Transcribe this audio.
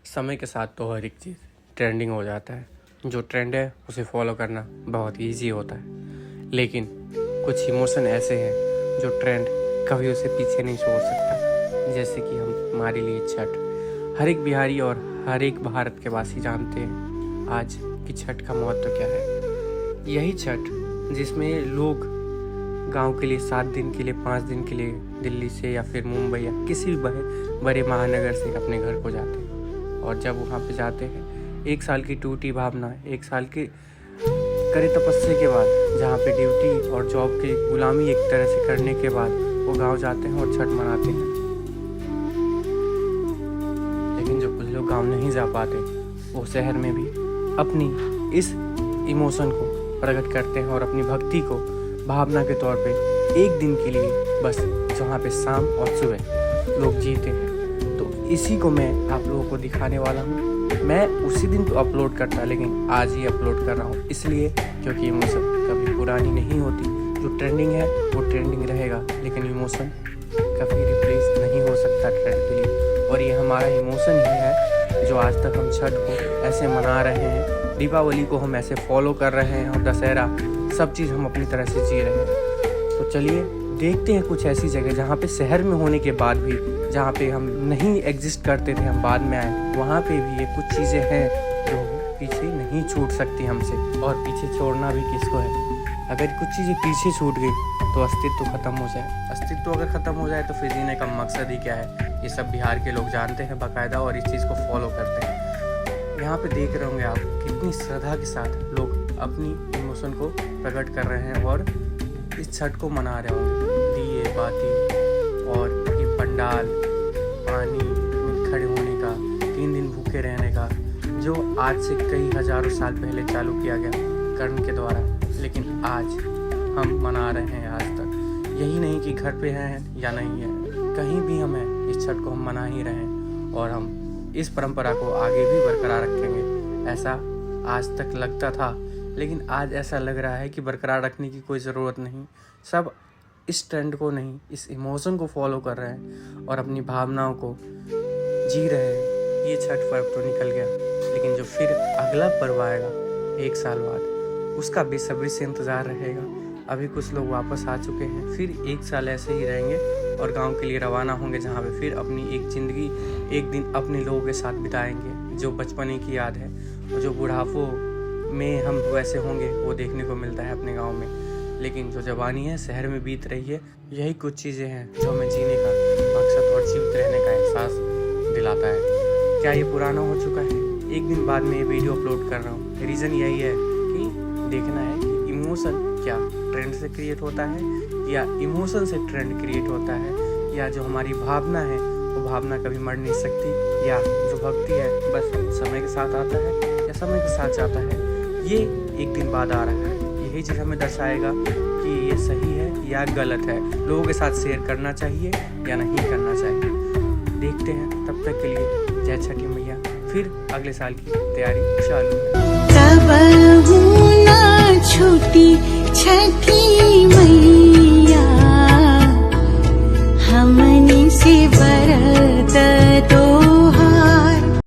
समय के साथ तो हर एक चीज़ ट्रेंडिंग हो जाता है। जो ट्रेंड है उसे फॉलो करना बहुत ईजी होता है, लेकिन कुछ इमोशन ऐसे हैं जो ट्रेंड कभी उसे पीछे नहीं छोड़ सकता। जैसे कि हमारे लिए छठ। हर एक बिहारी और हर एक भारत के वासी जानते हैं आज की छठ का महत्व क्या है। यही छठ जिसमें लोग गांव के लिए 7 दिन के लिए 5 दिन के लिए दिल्ली से या फिर मुंबई या किसी भी बड़े महानगर से अपने घर को जाते हैं, और जब वहाँ पे जाते हैं 1 साल की टूटी भावना, 1 साल की कड़ी तपस्या के बाद, जहाँ पे ड्यूटी और जॉब की गुलामी एक तरह से करने के बाद वो गांव जाते हैं और छठ मनाते हैं। लेकिन जो कुछ लोग गांव नहीं जा पाते वो शहर में भी अपनी इस इमोशन को प्रकट करते हैं और अपनी भक्ति को भावना के तौर पे 1 दिन के लिए बस जहाँ पे शाम और सुबह लोग जीते हैं। तो इसी को मैं आप लोगों को दिखाने वाला हूँ। मैं उसी दिन तो अपलोड करता, लेकिन आज ही अपलोड कर रहा हूँ इसलिए क्योंकि इमोशन कभी पुरानी नहीं होती। जो ट्रेंडिंग है वो ट्रेंडिंग रहेगा, लेकिन इमोशन कभी रिप्लेस नहीं हो सकता ट्रेंड के लिए। और ये हमारा इमोशन ही है जो आज तक हम छठ को ऐसे मना रहे हैं, दीपावली को हम ऐसे फॉलो कर रहे हैं, और दशहरा सब चीज़ हम अपनी तरह से जी रहे हैं। तो चलिए देखते हैं कुछ ऐसी जगह जहाँ पे शहर में होने के बाद भी, जहाँ पे हम नहीं एग्जिस्ट करते थे, हम बाद में आए, वहाँ पे भी ये कुछ चीज़ें हैं जो पीछे नहीं छूट सकती हमसे। और पीछे छोड़ना भी किसको है। अगर कुछ चीज़ें पीछे छूट गई तो अस्तित्व खत्म हो जाए। अस्तित्व अगर ख़त्म हो जाए तो फिर जीने का मकसद ही क्या है, ये सब बिहार के लोग जानते हैं बाकायदा और इस चीज़ को फॉलो करते हैं। यहाँ पे देख रहे होंगे आप कितनी श्रद्धा के साथ लोग अपनी इमोशन को प्रकट कर रहे हैं और इस छठ को मना रहे होंगे। दिए बाती और ये पंडाल, पानी में खड़े होने का, 3 दिन भूखे रहने का, जो आज से कई हजारों साल पहले चालू किया गया कर्ण के द्वारा, लेकिन आज हम मना रहे हैं आज तक। यही नहीं कि घर पे हैं या नहीं है, कहीं भी हम हैं, इस छठ को हम मना ही रहे हैं और हम इस परंपरा को आगे भी बरकरार रखेंगे। ऐसा आज तक लगता था, लेकिन आज ऐसा लग रहा है कि बरकरार रखने की कोई ज़रूरत नहीं। सब इस ट्रेंड को नहीं, इस इमोशन को फॉलो कर रहे हैं और अपनी भावनाओं को जी रहे हैं। ये छठ पर्व तो निकल गया, लेकिन जो फिर अगला पर्व आएगा 1 साल बाद, उसका बेसब्री से इंतज़ार रहेगा। अभी कुछ लोग वापस आ चुके हैं, फिर 1 साल ऐसे ही रहेंगे और गांव के लिए रवाना होंगे, जहां पे फिर अपनी एक ज़िंदगी, एक दिन अपने लोगों के साथ बिताएंगे, जो बचपने की याद है। और जो बुढ़ापों में हम वैसे होंगे वो देखने को मिलता है अपने गांव में, लेकिन जो जवानी है शहर में बीत रही है। यही कुछ चीज़ें हैं जो हमें जीने का मकसद और जीवित रहने का एहसास दिलाता है। क्या ये पुराना हो चुका है? 1 दिन बाद में ये वीडियो अपलोड कर रहा हूँ। रीज़न यही है कि देखना है कि इमोशन क्या ट्रेंड से क्रिएट होता है या इमोशन से ट्रेंड क्रिएट होता है, या जो हमारी भावना है वो भावना कभी मर नहीं सकती, या जो भक्ति है बस समय के साथ आता है या समय के साथ जाता है। ये 1 दिन बाद आ रहा है। यही चीज़ हमें दर्शाएगा कि ये सही है या गलत है, लोगों के साथ शेयर करना चाहिए या नहीं करना चाहिए। देखते हैं, तब तक के लिए जय छठी मैया। फिर अगले साल की तैयारी चालू है।